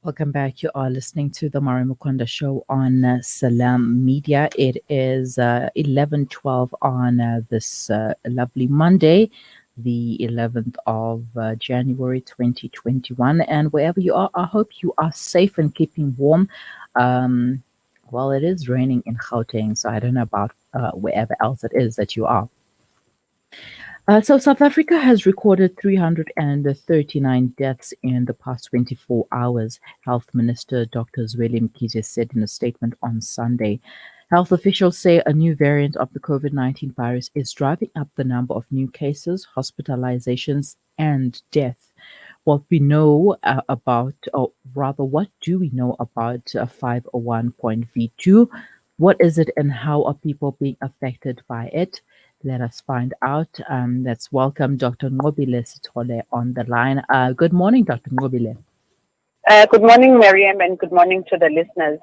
Welcome back. You are listening to the Mari Mukonda show on Salam Media. It is 11:12 on this lovely Monday, the 11th of January 2021. And wherever you are, I hope you are safe and keeping warm. Um, well, it is raining in Gauteng, so I don't know about wherever else it is that you are. So South Africa has recorded 339 deaths in the past 24 hours, Health Minister Dr. Zweli Mkhize said in a statement on Sunday. Health officials say a new variant of the COVID-19 virus is driving up the number of new cases, hospitalizations, and death. What we know about, or rather, what do we know about 501.V2? What is it and how are people being affected by it? Let us find out. Let's welcome Dr. Nqobile Sithole on the line. Good morning, Dr. Nqobile. Good morning, Miriam, and good morning to the listeners.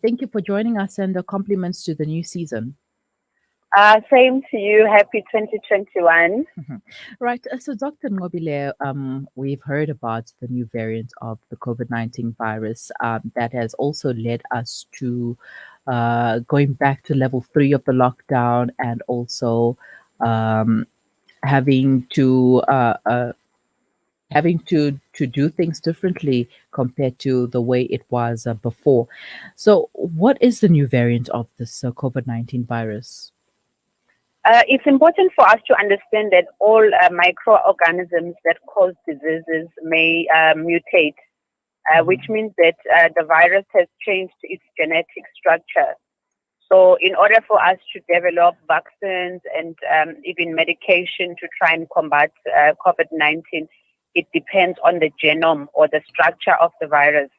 Thank you for joining us and compliments to the new season. Same to you. Happy 2021. Right. So, Dr. Nqobile, we've heard about the new variant of the COVID-19 virus that has also led us to going back to level 3 of the lockdown and also um, having to do things differently compared to the way it was before. So, what is the new variant of this COVID-19 virus? It's important for us to understand that all microorganisms that cause diseases may mutate, which means that the virus has changed its genetic structure. So, in order for us to develop vaccines and even medication to try and combat COVID-19, it depends on the genome or the structure of the virus.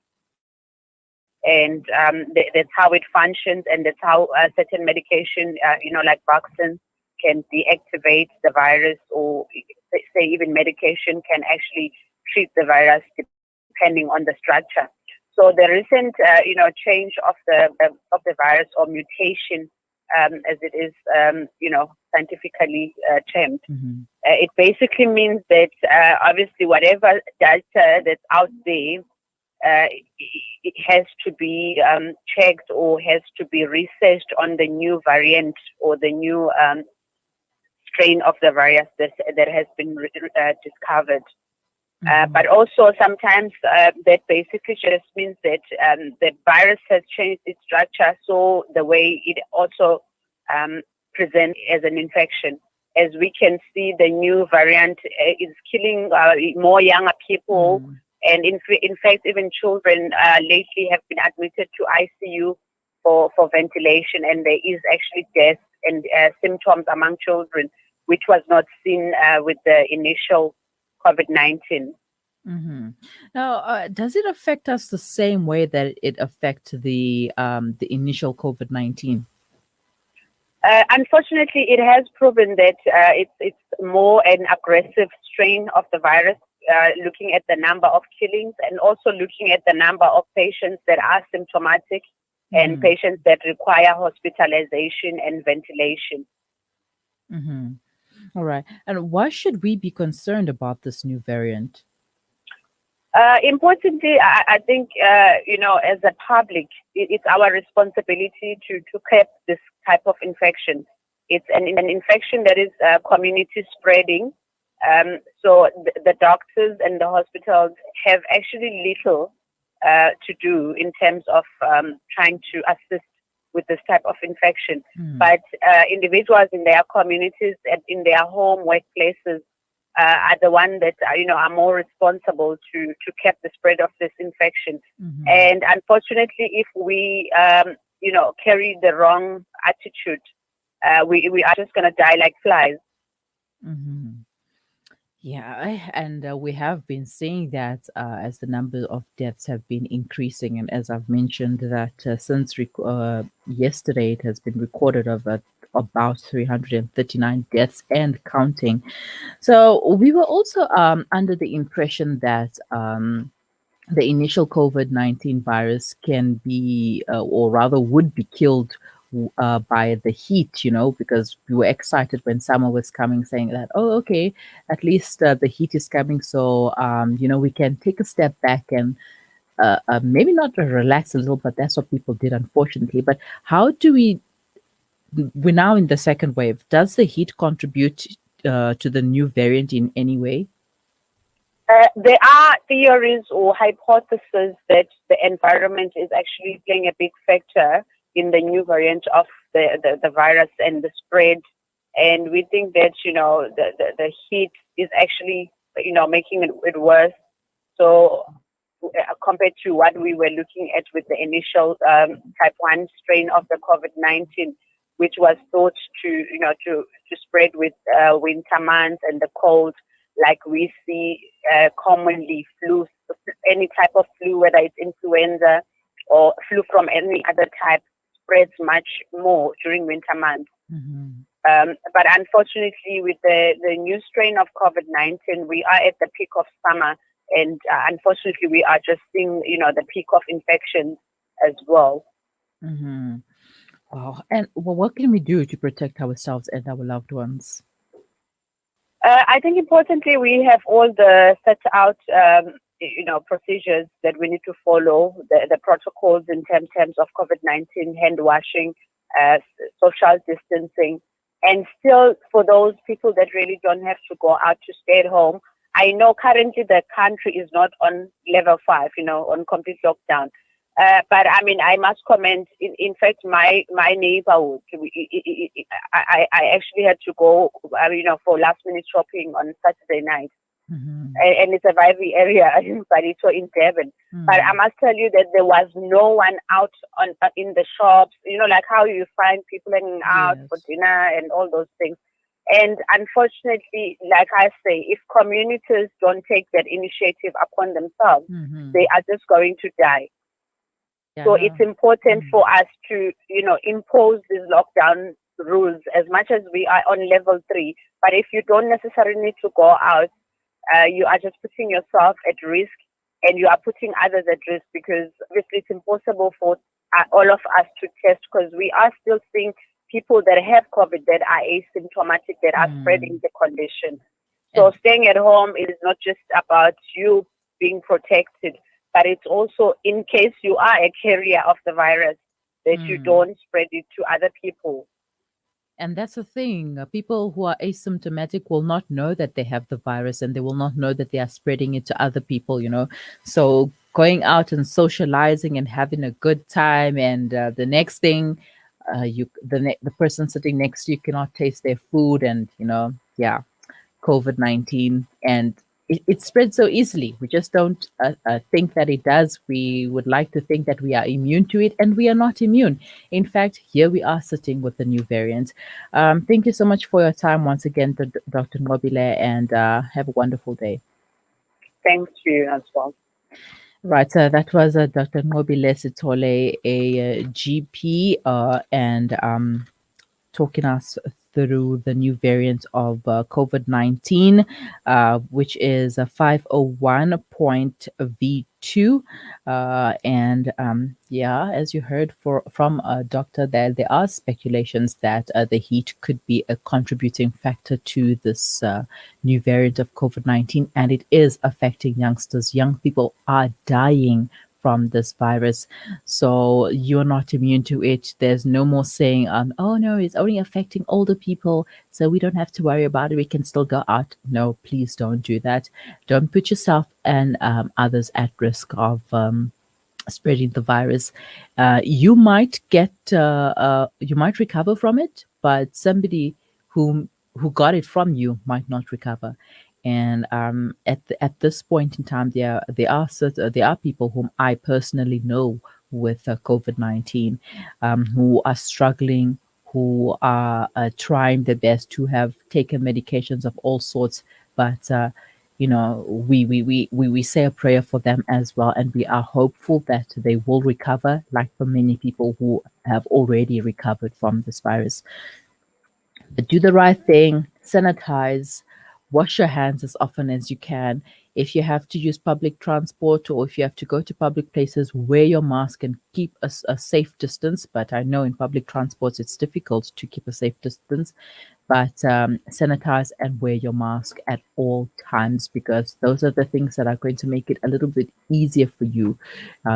And that's how it functions, and that's how certain medication, like vaccines, can deactivate the virus, or say even medication can actually treat the virus depending on the structure. So the recent, change of the virus or mutation, as it is, scientifically termed, it basically means that obviously whatever data that's out there, it has to be checked or has to be researched on the new variant or the new strain of the virus that has been discovered. But also sometimes that basically just means that the virus has changed its structure, so the way it also presents as an infection. As we can see, the new variant is killing more younger people. And in fact, even children lately have been admitted to ICU for ventilation, and there is actually death and symptoms among children, which was not seen with the initial COVID-19. Now, does it affect us the same way that it affects the initial COVID-19? Unfortunately, it has proven that it's more an aggressive strain of the virus. Looking at the number of killings and also looking at the number of patients that are symptomatic and patients that require hospitalization and ventilation. All right. And why should we be concerned about this new variant? Importantly, I think, as a public, it's our responsibility to curb this type of infection. It's an infection that is community spreading. So the doctors and the hospitals have actually little to do in terms of trying to assist with this type of infection. But individuals in their communities and in their home workplaces are the ones that are more responsible to curb the spread of this infection. And unfortunately, if we carry the wrong attitude, we are just going to die like flies. Yeah, and we have been seeing that as the number of deaths have been increasing, and as I've mentioned that since yesterday it has been recorded of about 339 deaths and counting. So we were also under the impression that the initial COVID-19 virus can be, or rather would be killed by the heat, because we were excited when summer was coming, saying that, oh, okay, at least the heat is coming. So, we can take a step back and maybe not relax a little, but that's what people did, unfortunately. But how do we're now in the second wave. Does the heat contribute to the new variant in any way? There are theories or hypotheses that the environment is actually playing a big factor in the new variant of the virus and the spread. And we think that, the heat is actually, making it worse. So compared to what we were looking at with the initial type 1 strain of the COVID-19, which was thought to spread with winter months and the cold, like we see commonly flu, any type of flu, whether it's influenza or flu from any other type, spreads much more during winter months. Mm-hmm. But unfortunately, with the new strain of COVID-19, we are at the peak of summer. And unfortunately, we are just seeing, the peak of infections as well. Mm-hmm. Wow. And what can we do to protect ourselves and our loved ones? I think importantly, we have all the set out, procedures that we need to follow, the protocols in terms of COVID-19, hand washing, social distancing. And still, for those people that really don't have to go out to stay at home, I know currently the country is not on level 5, on complete lockdown. But I mean, I must comment. In fact, my neighborhood, I actually had to go, for last minute shopping on Saturday night, Mm-hmm. and it's a vibey area, but it's in Durban. Mm-hmm. But I must tell you that there was no one out in the shops. Like how you find people hanging out for dinner and all those things. And unfortunately, like I say, if communities don't take that initiative upon themselves, Mm-hmm. they are just going to die. Yeah. So it's important for us to, impose these lockdown rules as much as we are on level 3. But if you don't necessarily need to go out, you are just putting yourself at risk and you are putting others at risk, because obviously it's impossible for all of us to test, because we are still seeing people that have COVID that are asymptomatic, that are spreading the condition. So staying at home is not just about you being protected, but it's also in case you are a carrier of the virus, that you don't spread it to other people. And that's the thing. People who are asymptomatic will not know that they have the virus, and they will not know that they are spreading it to other people. So going out and socializing and having a good time, and the next thing, the person sitting next to you cannot taste their food, and COVID-19, and it spreads so easily. We just don't think that it does. We would like to think that we are immune to it, and we are not immune. In fact, here we are sitting with the new variant. Thank you so much for your time once again, Dr. Nqobile, and have a wonderful day. Thank you as well. Right, that was Dr. Nqobile Sithole, a GP, and talking us through the new variant of COVID-19, which is a 501.V2. And as you heard from a doctor, there are speculations that the heat could be a contributing factor to this new variant of COVID-19, and it is affecting youngsters. Young people are dying from this virus. So you're not immune to it. There's no more saying, oh no, it's only affecting older people, so we don't have to worry about it. We can still go out. No, please don't do that. Don't put yourself and others at risk of spreading the virus. You might you might recover from it, but somebody who got it from you might not recover. And at this point in time, there are people whom I personally know with COVID-19 who are struggling, who are trying their best, to have taken medications of all sorts, but we say a prayer for them as well, and we are hopeful that they will recover, like for many people who have already recovered from this virus. But do the right thing, sanitize, wash your hands as often as you can. If you have to use public transport, or if you have to go to public places, wear your mask and keep a safe distance. But I know in public transports it's difficult to keep a safe distance. but sanitize and wear your mask at all times, because those are the things that are going to make it a little bit easier for you.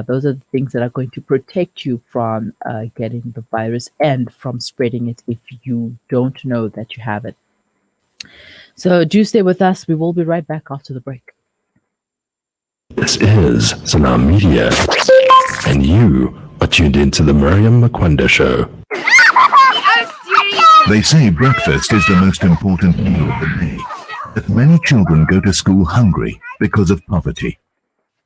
Those are the things that are going to protect you from getting the virus and from spreading it if you don't know that you have it. So do stay with us. We will be right back after the break. This is Salam Media, and you are tuned into the Miriam Makunda Show. They say breakfast is the most important meal of the day, but many children go to school hungry because of poverty.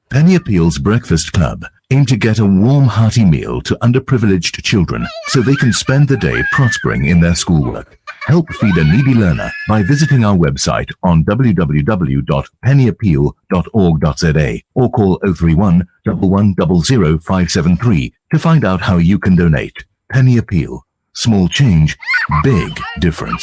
Penny Appeal's Breakfast Club aim to get a warm, hearty meal to underprivileged children so they can spend the day prospering in their schoolwork. Help feed a needy learner by visiting our website on www.pennyappeal.org.za or call 031 1100 573 to find out how you can donate. Penny Appeal. Small change, big difference.